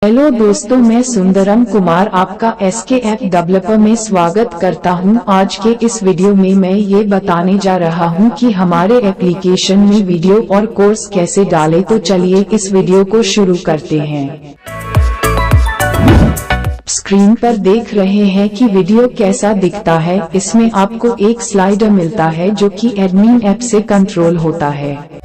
Hello दोस्तों, मैं सुंदरम कुमार आपका SKF डेवलपर में स्वागत करता हूं। आज के इस वीडियो में मैं ये बताने जा रहा हूं कि हमारे एप्लीकेशन में वीडियो और कोर्स कैसे डालें। तो चलिए इस वीडियो को शुरू करते हैं। स्क्रीन पर देख रहे हैं कि वीडियो कैसा दिखता है। इसमें आपको एक स्लाइडर मिलता है जो कि एडमिन ऐप से कंट्रोल होता है।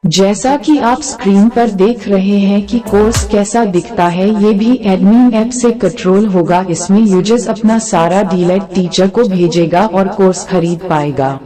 जैसा कि आप स्क्रीन पर देख रहे हैं कि कोर्स कैसा दिखता है, ये भी एडमिन ऐप से कंट्रोल होगा। इसमें यूजर्स अपना सारा डिटेल टीचर को भेजेगा और कोर्स खरीद पाएगा।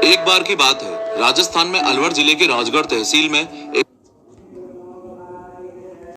एक बार की बात है, राजस्थान में अलवर जिले के राजगढ़ तहसील में एक